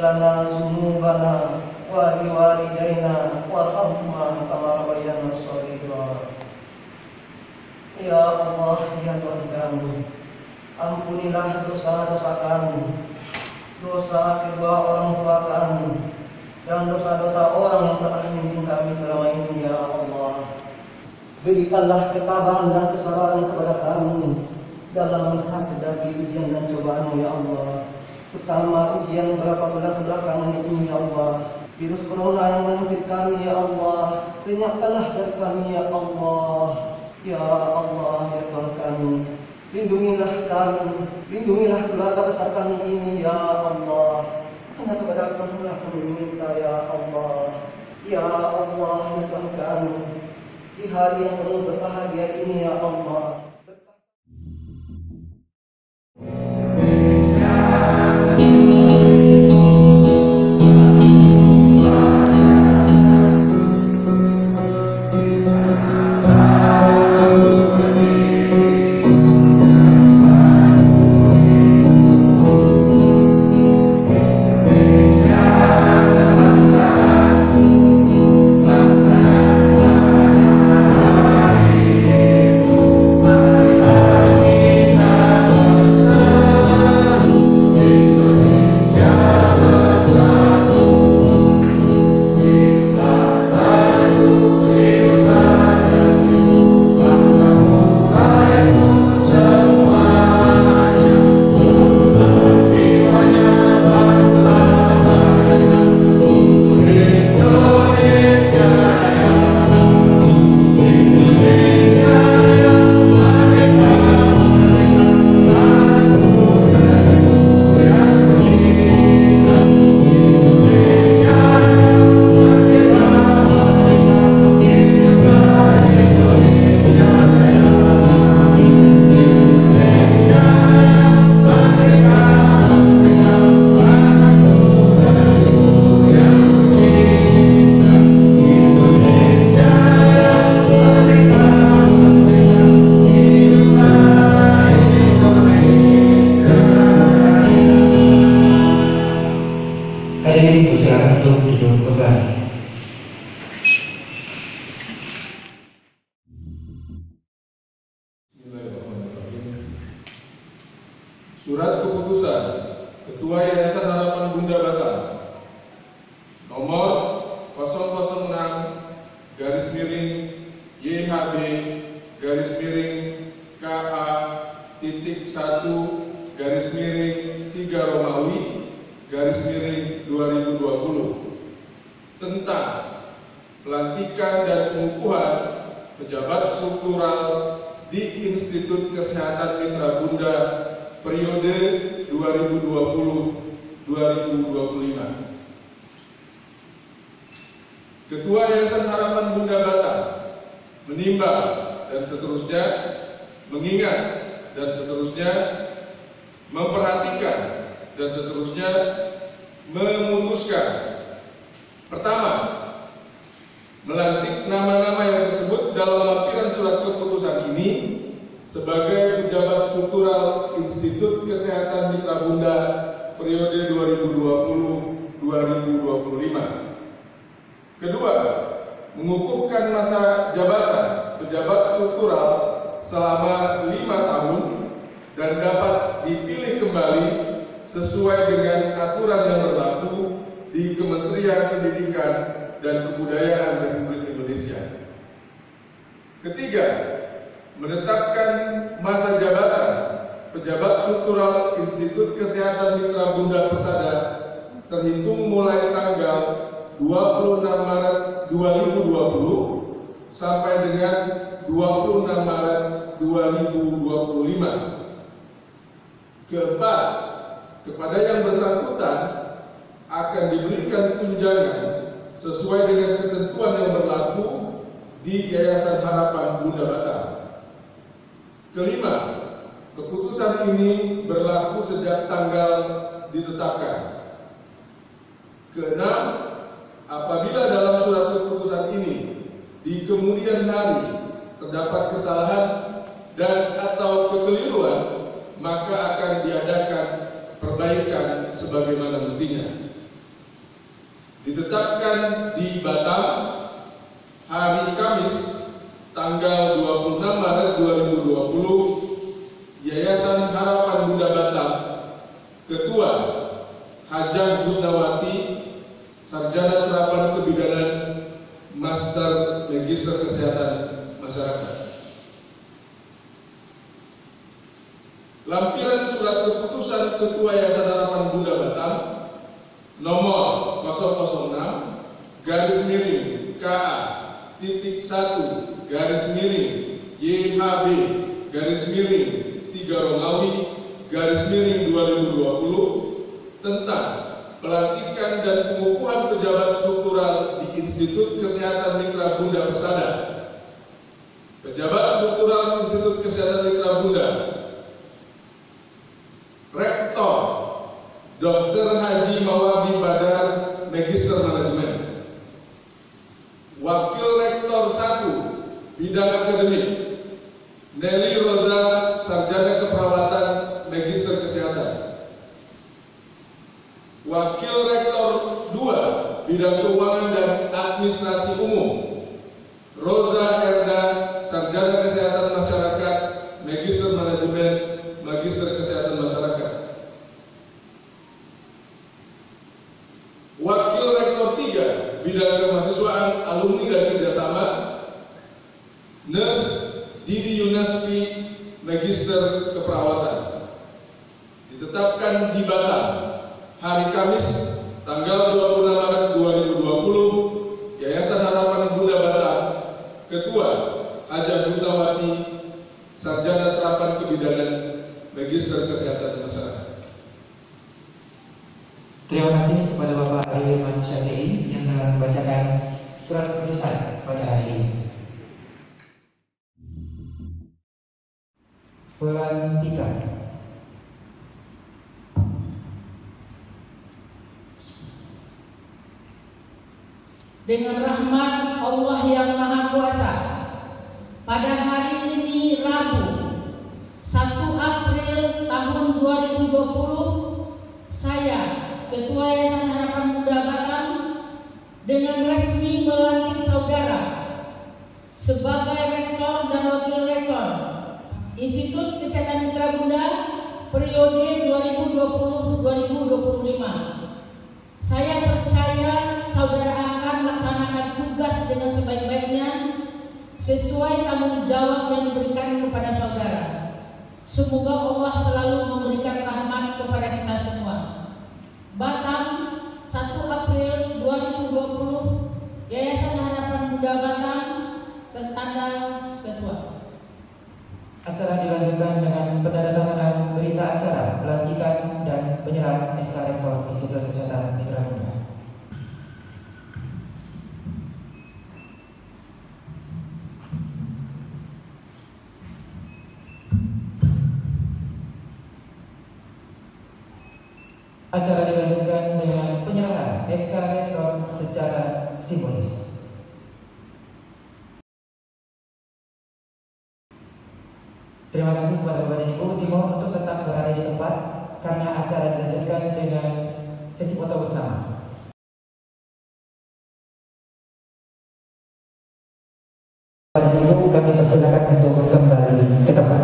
lana dzunubana wa liwalidayna warhamhuma kama rabbayana shaghira. Ya Allah, ya Tuhan kami, ampunilah dosa-dosa kami, dosa kedua orang tua kami, dan dosa-dosa orang yang telah membimbing kami selama ini, ya Allah. Berikanlah ketabahan dan kesabaran kepada kami dalam menghadapi ujian dan cobaan, ya Allah. Terutama ujian beberapa bulan kebelakangan ini, ya Allah. Virus corona yang menghampiri kami, ya Allah, lenyapkanlah dari kami, ya Allah. Ya Allah, ya Tuhan kami, lindungilah kami, lindungilah keluarga besar kami ini, ya Allah. Hanya kepada Kamu lah kami meminta, ya Allah. Ya Allah, ya Tuhan kami, di hari yang penuh berbahagia ini, ya Allah. Surat Keputusan Ketua Yayasan Harapan Bunda Batam nomor 006-KA-1-3-Romawi-2020 tentang pelantikan dan pengukuhan pejabat struktural di Institut Kesehatan Mitra Bunda periode 2020-2025. Ketua Yayasan Harapan Bunda Batam menimbang dan seterusnya, mengingat dan seterusnya, memperhatikan dan seterusnya, memutuskan. Pertama, melantik nama-nama yang tersebut dalam lampiran surat keputusan ini sebagai pejabat struktural Institut Kesehatan Mitra Bunda periode 2020-2025. Kedua, mengukuhkan masa jabatan pejabat struktural selama 5 tahun dan dapat dipilih kembali sesuai dengan aturan yang berlaku di Kementerian Pendidikan dan Kebudayaan Republik Indonesia. Ketiga, menetapkan masa jabatan pejabat struktural Institut Kesehatan Mitra Bunda Persada terhitung mulai tanggal 26 Maret 2020 sampai dengan 26 Maret 2025. Keempat, kepada yang bersangkutan akan diberikan tunjangan sesuai dengan ketentuan yang berlaku di Yayasan Harapan Bunda Batam. Kelima, keputusan ini berlaku sejak tanggal ditetapkan. Keenam, apabila dalam surat keputusan ini di kemudian hari terdapat kesalahan dan atau kekeliruan, maka akan diadakan perbaikan sebagaimana mestinya. ditetapkan di Batam hari Kamis tanggal 26 Maret 2020, Yayasan Harapan Bunda Batam, Ketua Hajah Gusnawati, Sarjana Terapan Kebidanan, Master Magister Kesehatan Masyarakat. Lampiran surat keputusan Ketua Yayasan Harapan Bunda Batam nomor 0,0-KA-1-1-YHB-3-3 tentang pelantikan dan pengukuhan pejabat struktural di Institut Kesehatan Mitra Bunda Persada. Pejabat struktural Institut Kesehatan Mitra Bunda: Rektor Dr. Haji Mawardi Badar, Magister Manajemen. Wakil Rektor 1 Bidang Akademik, Nelly Roza, Sarjana Keperawatan, Magister Kesehatan. Wakil Rektor 2 Bidang Keuangan dan Administrasi Umum, Roza Erda, Sarjana Kesehatan Masyarakat, Magister Manajemen, Magister Kesehatan Masyarakat. Wakil Rektor 3 Bidang Kemahasiswaan, Alumni dan Kerjasama, Nurse Didi Yunasfi, Magister Keperawatan. Ditetapkan di Batam hari Kamis tanggal 26 Maret 2020, Yayasan Harapan Bunda Batam, Ketua Hajah Gusnawati, Sarjana Terapan Kebidanan, Magister Kesehatan Masyarakat. Terima kasih kepada Bapak Irman Syafi'i yang telah membacakan surat keputusan pada hari ini. Pelantikan. Dengan rahmat Allah yang Maha Kuasa, pada hari ini Rabu 1 April tahun 2020, saya Ketua Yayasan Harapan Bunda Batam dengan resmi melantik saudara sebagai Rektor dan Wakil Rektor Institut Kesehatan Mitra Bunda periode 2020-2025. Saya percaya saudara akan melaksanakan tugas dengan sebaik-baiknya sesuai tanggung jawab yang diberikan kepada saudara. Semoga Allah selalu memberikan rahmat kepada kita semua. Batam, 1 April 2020, Yayasan Harapan Bunda Batam, tertanda Ketua. Acara dilanjutkan dengan penandatanganan berita acara pelantikan dan penyerahan SK Rektor Institut Kesehatan Mitra Bunda. Acara dilanjutkan dengan penyerahan SK Rektor secara simbolis. Terima kasih kepada Bapak dan Ibu. Dimohon untuk tetap berada di tempat karena acara dilanjutkan dengan sesi foto bersama. Bapak dan Ibu, kami persilakan untuk kembali ke tempat.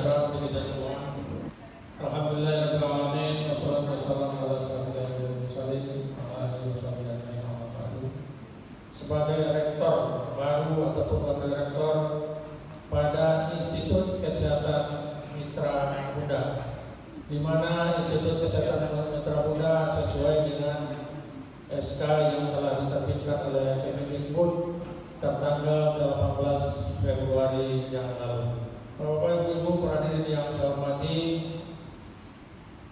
sejahtera untuk kita semua. Alhamdulillahirabbil alamin, wassalatu wassalamu ala sayyidil mursalin wa alihi wasallam. Sebagai rektor baru ataupun wakil rektor pada Institut Kesehatan Mitra Bunda, di mana Institut Kesehatan Mitra Bunda sesuai dengan SK yang telah diterbitkan oleh Kemendikbud tertanggal 18 Februari yang lalu. Bapak Ibu para hadirin yang saya hormati,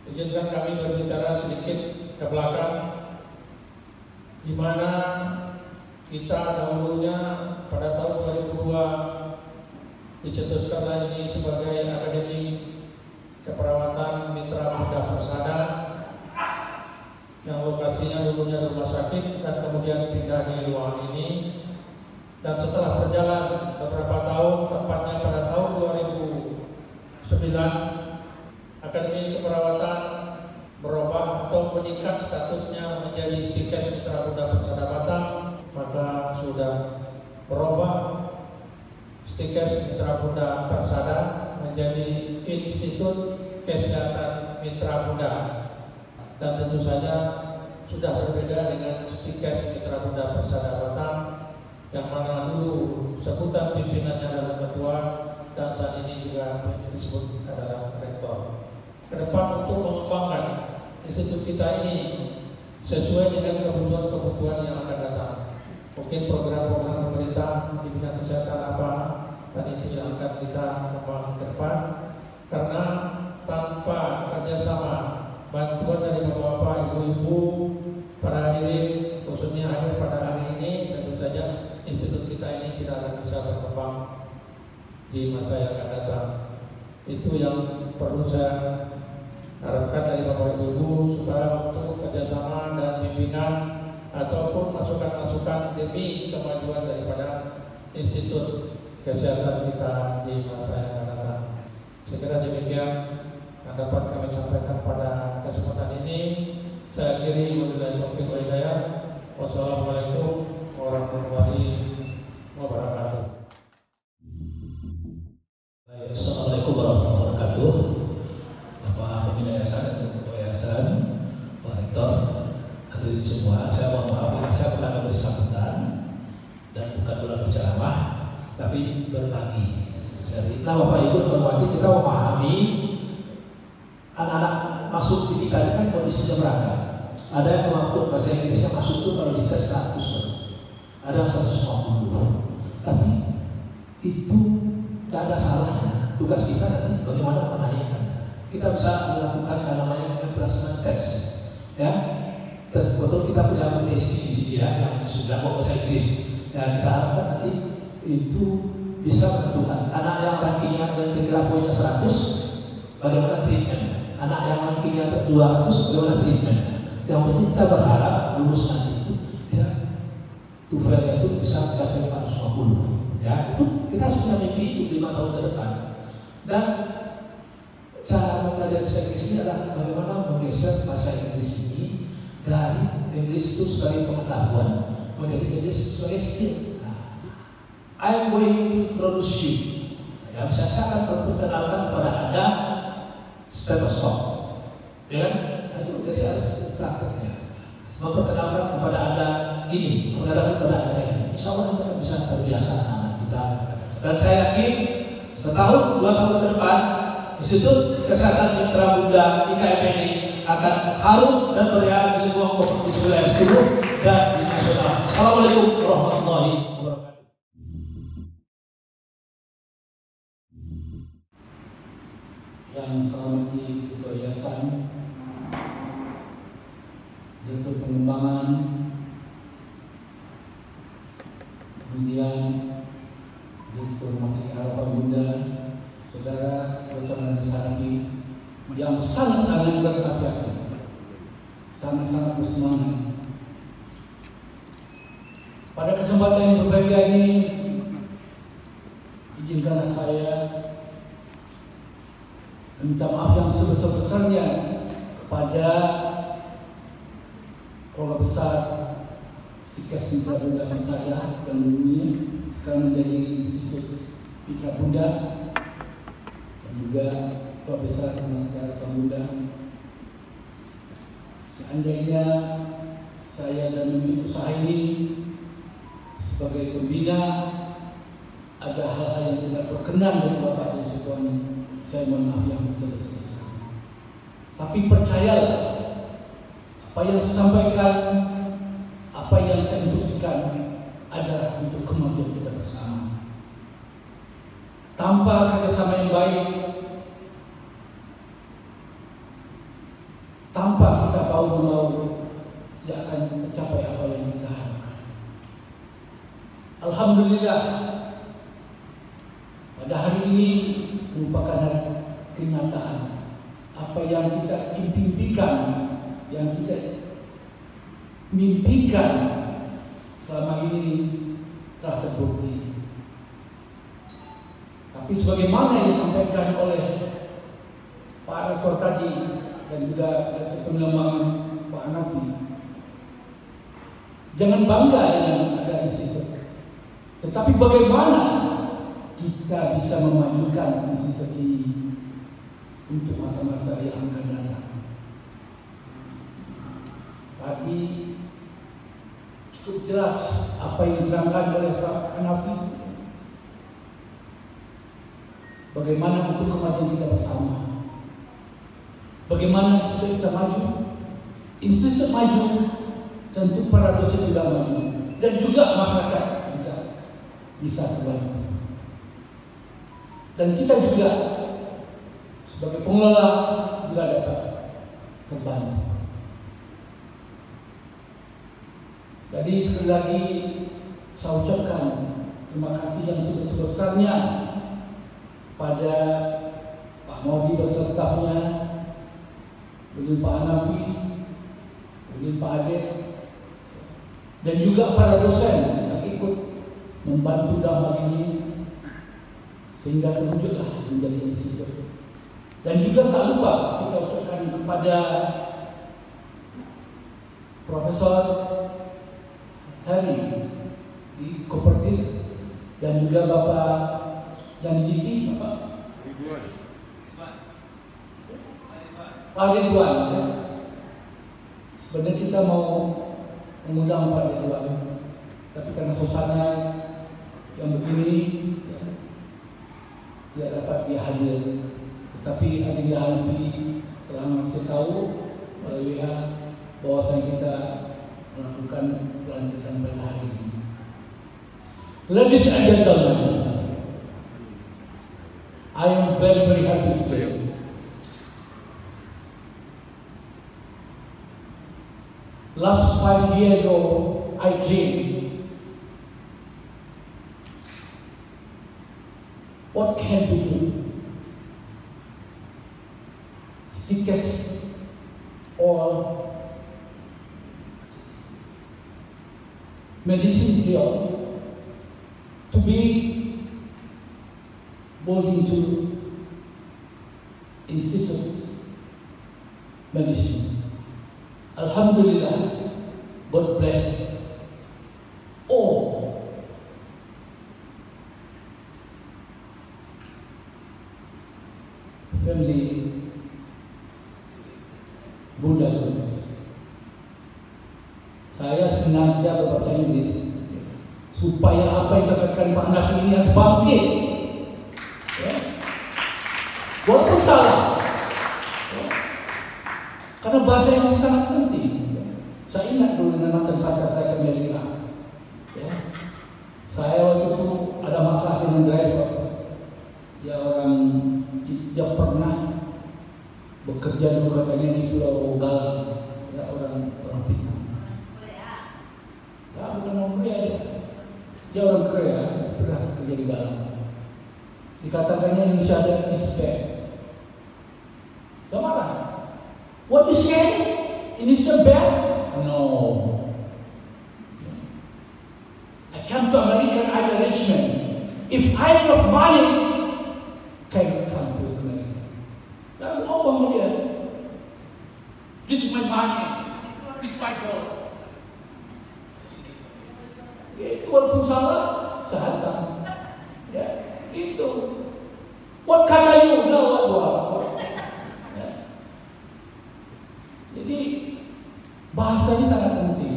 izinkan kami berbicara sedikit ke belakang, di mana kita dahulunya pada tahun 2002 dicetuskanlah ini sebagai Akademi Keperawatan Mitra Bunda Persada yang lokasinya dulunya di rumah sakit dan kemudian pindah di ruangan ini. Dan setelah berjalan beberapa tahun, tepatnya pada tahun 2009, Akademi Keperawatan berubah atau meningkat statusnya menjadi Stikes Mitra Bunda Persada Batam, maka sudah berubah Stikes Mitra Bunda Persada menjadi Institut Kesehatan Mitra Bunda, dan tentu saja sudah berbeda dengan Stikes Mitra Bunda Persada Batam yang mana dulu sebutan pimpinannya adalah ketua dan saat ini juga disebut adalah rektor. Ke depan untuk mengembangkan institut kita ini sesuai dengan kebutuhan yang akan datang. Mungkin program-program pemerintah di bidang kesehatan apa, dan itu yang akan kita kembangkan ke depan. Karena tanpa kerjasama bantuan dari bapak-bapak, ibu-ibu, para hadirin, khususnya hadir pada hari ini, tentu saja institut kita ini tidak akan bisa berkembang di masa yang akan datang. Itu yang perlu saya harapkan dari bapak ibu supaya untuk kerjasama dan bimbingan ataupun masukan-masukan demi kemajuan daripada institut kesehatan kita di masa yang akan datang. Sekira demikian yang dapat kami sampaikan pada kesempatan ini. Saya akhiri, wabillahi taufiq wal hidayah. Wassalamualaikum warahmatullahi wabarakatuh. Assalamualaikum warahmatullahi wabarakatuh. Bapak Pembina Yayasan, Ketua Yayasan, Pak Rektor, hadirin semua, saya mohon maaf karena saya bukan memberi sambutan dan bukan pula berceramah, tapi berbagi. Nah, Bapak Ibu hormati, kita memahami anak-anak masuk di kita ini kan kondisinya beragam. Ada yang kemampuan bahasa Inggrisnya masuk itu kalau dites 100, ada 150. Tapi itu tidak ada salahnya. Tugas kita nanti bagaimana menaikkan. Kita bisa melakukan yang namanya placement test, ya. Tes betul kita punya kondisi di sini ya, yang sudah bahasa Inggris. Dan kita harapkan nanti itu bisa menentukan anak yang rankingnya dan kira-kira poinnya 100, bagaimana treatment. Anak yang rankingnya 200, bagaimana treatment. Yang penting kita berharap lulus nanti itu ya TOEFL itu bisa mencapai 450. Ya, itu kita harus punya mimpi itu 5 tahun ke depan. Dan cara mempelajari bahasa Inggris ini adalah bagaimana menggeser bahasa Inggris ini dari Inggris itu sebagai pengetahuan menjadi Inggris sebagai skill. Nah, I'm going to introduce you. Ya, bisa saya akan memperkenalkan kepada Anda stetoskop. Ya kan? Nah, itu jadi harus prakteknya. Memperkenalkan kepada Anda ini, memperkenalkan kepada Anda ini. Insya Allah kita bisa terbiasa kita. Dan saya yakin setahun, 2 tahun ke depan Institut Kesehatan Mitra Bunda IKM ini akan harum dan meriah di ruang kompetisi wilayah 10 dan di nasional. Assalamualaikum warahmatullahi wabarakatuh. Yang saya hormati Ketua Yayasan, Direktur Pengembangan, kemudian Direktur Rumah Sakit Harapan Bunda, Saudara Dr. Andes Harbi, yang sangat-sangat berapi-api, sangat-sangat bersemangat. Pada kesempatan yang berbahagia ini, izinkanlah saya minta maaf yang sebesar-besarnya kepada keluarga besar Stikes Mitra Bunda Persada yang dulunya sekarang menjadi Institut Mitra Bunda, juga Pak Besar Masyarakat Pemuda. Seandainya saya dan unit usaha ini sebagai pembina ada hal-hal yang tidak berkenan dari Bapak dan Sekwan, saya mohon maaf yang sebesar-besarnya. Tapi percayalah, apa yang saya sampaikan, apa yang saya instruksikan adalah untuk kemajuan kita bersama. Tanpa kerjasama yang baik, tanpa kita bahu-membahu, tidak akan tercapai apa yang kita harapkan. Alhamdulillah, pada hari ini merupakan hari kenyataan. Apa yang kita impikan, yang kita mimpikan selama ini telah terbukti. Tapi sebagaimana yang disampaikan oleh Pak Rektor tadi dan juga pengembangan Pak Hanafi, jangan bangga dengan ada institut, tetapi bagaimana kita bisa memajukan institut ini untuk masa-masa yang akan datang. Tadi cukup jelas apa yang diterangkan oleh Pak Hanafi, bagaimana untuk kemajuan kita bersama. Bagaimana institut bisa maju? Institut maju, tentu para dosen juga maju, dan juga masyarakat juga bisa terbantu. Dan kita juga sebagai pengelola juga dapat terbantu. Jadi sekali lagi saya ucapkan terima kasih yang sebesar-besarnya pada Pak Maudi beserta stafnya, kemudian Pak Hanafi, kemudian Pak Ade, dan juga para dosen yang ikut membantu dalam hal ini sehingga terwujudlah menjadi institut. Dan juga tak lupa kita ucapkan kepada Profesor Hari di Kopertis dan juga Bapak yang dididik Bapak Pak Ridwan, ya. Sebenarnya kita mau mengundang Pak Ridwan, tapi karena suasana yang begini ya, tidak dapat dia hadir. Tetapi Adinda Hanafi telah ngasih tahu melalui bahwasanya kita melakukan pelantikan pada hari ini. Ladies and gentlemen, I am very, very happy today. Last 5 years ago, I dreamed what can we do? Stickers or medicine here to be born into Institute Medicine. Alhamdulillah, God bless all family Buddha. Saya sengaja berbahasa Inggris supaya apa yang disampaikan Pak Hanafi ini harus bangkit, ya. Walaupun salah, ya. Karena bahasa yang sangat penting. Saya ingat dulu dengan mantan pacar saya ke Amerika, ya. Saya waktu itu ada masalah dengan driver, dia pernah bekerja dulu katanya di Pulau Galang, ya, orang Vietnam. Ya, bukan orang Korea dia orang Korea, pernah kerja di Galang. Dikatakannya Indonesia ada respect. Saya marah. What you say? Indonesia bad? No. I come to America, I'm a rich man. If I have money, can come to America. That's all about dia. This is my money. This is my gold. Ya, itu walaupun salah, saya hantam. Ya, itu. What can I do? What? Ya. Jadi bahasa ini sangat penting.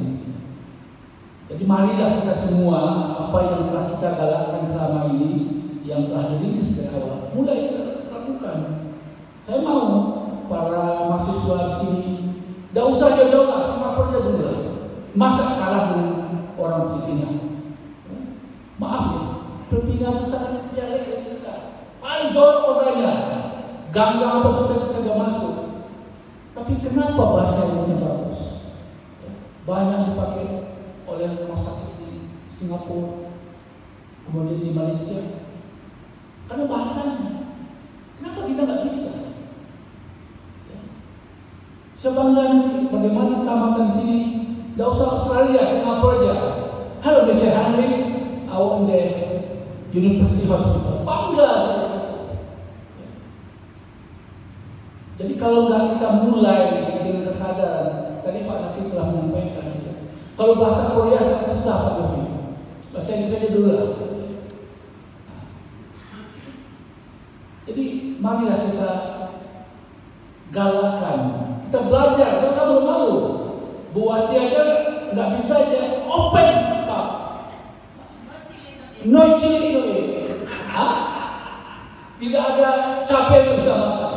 Jadi marilah kita semua apa yang telah kita galakkan selama ini, yang telah dirintis dari awal, mulai kita lakukan. Saya mau para mahasiswa di sini, tidak usah jauh-jauh lah, Singapura aja dulu lah. Masa kalah dengan orang Filipina? Maaf ya, Filipina itu sangat jelek dari kita. Paling jorok kotanya, gang-gang apa saja masuk. Tapi kenapa bahasa Indonesia bagus? Banyak dipakai oleh rumah sakit di Singapura, kemudian di Malaysia, karena bahasanya. Kenapa kita nggak bisa? Saya bangga nanti bagaimana tamatan sini. Tidak usah Australia, Singapura aja. Hello Mr. Henry, our in the University Hospital. Bangga saya. Jadi kalau nggak kita mulai dengan kesadaran, tadi Pak Nafi telah menyampaikan. Kalau bahasa Korea sangat susah Pak Nafi. Bahasa Indonesia aja dulu lah. Jadi marilah kita galakkan, kita belajar, tidak usah malu-malu. Bu Wati aja nggak bisa aja open Pak. No chili no egg. Tidak ada cabai yang bisa makan.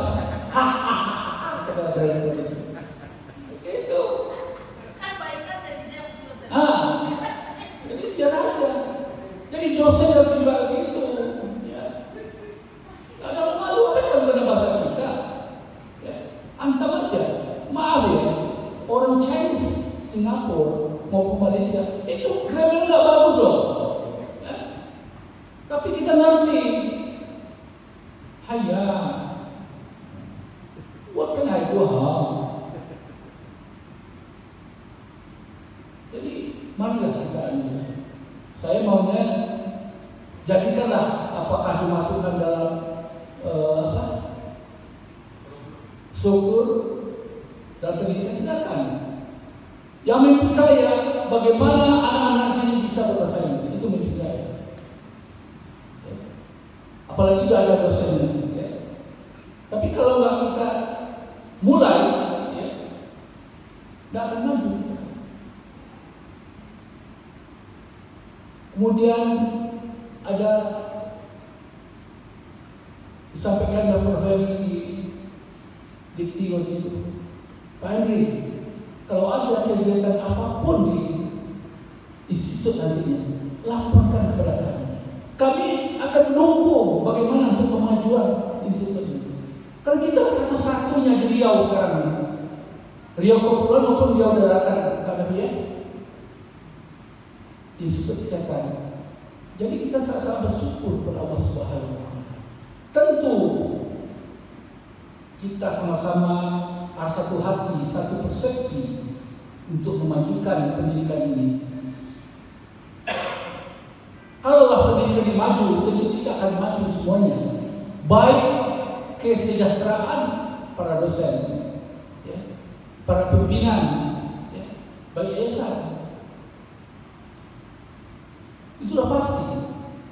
Itu. Jadi biar aja. Jadi dosen harus juga begitu. Ya. Gak ada malu apa yang ada bahasa kita. Ya. Antam aja. Maaf ya, orang Chinese, Singapura maupun Malaysia itu grammar nggak bagus loh. Ya. Tapi kita ngerti. Haya. What can I do? Jadi marilah kita ini. Saya maunya jadikanlah apakah dimasukkan dalam syukur dan pendidikan, silakan. Yang mimpi saya bagaimana anak-anak sini bisa berbahasa Inggris, itu mimpi saya. Apalagi tidak ada dosennya. Ya. Tapi kalau nggak kita mulai, ya, nggak akan maju. Kemudian ada disampaikan dalam hari dikti waktu itu, Pak Henry, kalau ada kegiatan apapun di institut nantinya, laporkan kepada kami. Kami akan dukung bagaimana untuk kemajuan institut ini. Karena kita satu-satunya di Riau sekarang ini. Riau Kepulauan maupun Riau Daratan, kata dia. Institut kesehatan. Jadi kita sangat bersyukur kepada Allah Subhanahu wa Ta'ala. Tentu kita sama-sama satu hati, satu persepsi untuk memajukan pendidikan ini. Kalaulah pendidikan ini maju, tentu kita akan maju semuanya. Baik kesejahteraan para dosen, ya, para pimpinan, ya, baik yayasan. Itulah pasti.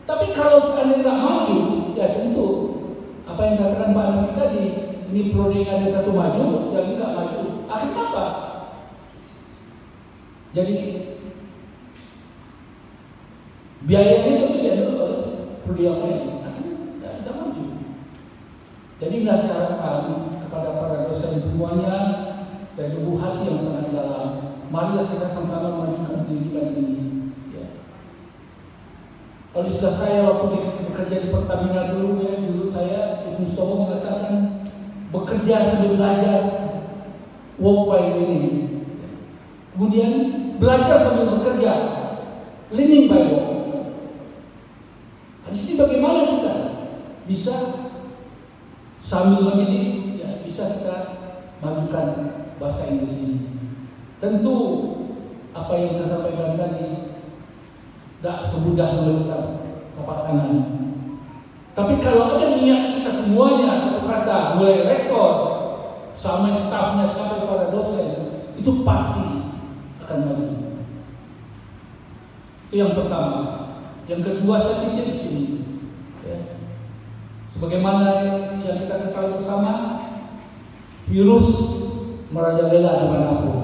Tapi kalau sekali nggak maju, ya tentu apa yang dikatakan Pak Nabi tadi, ini prodi ada satu maju, yang ini nggak maju. Akhirnya apa? Jadi biayanya itu tidak dulu oleh prodi yang lain, akhirnya nggak bisa maju. Jadi nggak saya harapkan kepada para dosen semuanya dari lubuk hati yang sangat dalam, marilah kita sama-sama memajukan pendidikan ini. Kalau sudah saya waktu bekerja di Pertamina dulu, ya, dulu saya Ibu Mustofa mengatakan bekerja sambil belajar, work by learning. Kemudian belajar sambil bekerja, learning by work. Di sini bagaimana kita bisa sambil mendidik, ya, bisa kita majukan bahasa Inggris ini. Tentu apa yang saya sampaikan tadi tidak semudah meletak tapak kanan. Tapi kalau ada niat kita semuanya, satu kata, mulai rektor, sampai stafnya, sampai para dosen, itu pasti akan maju. Itu yang pertama. Yang kedua, saya pikir di sini, ya, Sebagaimana yang kita ketahui bersama, virus merajalela dimanapun.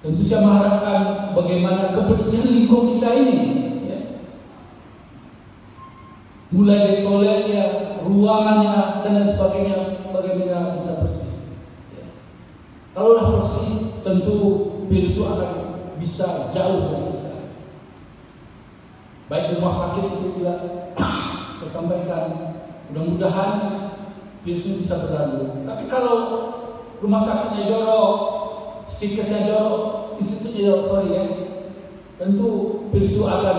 Tentu saya mengharapkan bagaimana kebersihan lingkungan kita ini, ya. Mulai dari toiletnya, ruangannya, dan lain sebagainya, bagaimana bisa bersih. Ya. Kalaulah bersih, tentu virus itu akan bisa jauh dari kita. Baik di rumah sakit itu juga saya sampaikan, mudah-mudahan virus itu bisa berlalu. Tapi kalau rumah sakitnya jorok, stikernya jorok, institutnya jorok, ya, tentu virus itu akan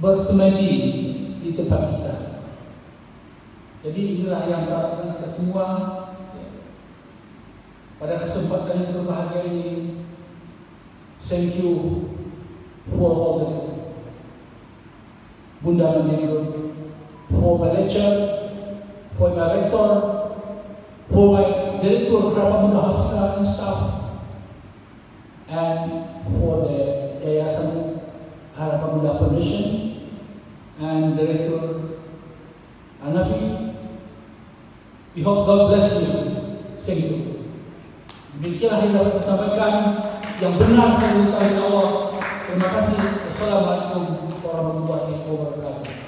bersemedi di tempat kita. Jadi inilah yang saya harapkan kita semua, ya, pada kesempatan yang berbahagia ini. Thank you for all the Bunda Mendirul, for my lecture, for my rector, for my director Krapa Bunda Hospital and staff, and for the Yayasan Harapan Bunda Foundation and Director Hanafi. We hope God bless you. Thank you. Demikianlah yang dapat saya sampaikan, yang benar saya minta dari Allah. Terima kasih. Wassalamualaikum warahmatullahi wabarakatuh.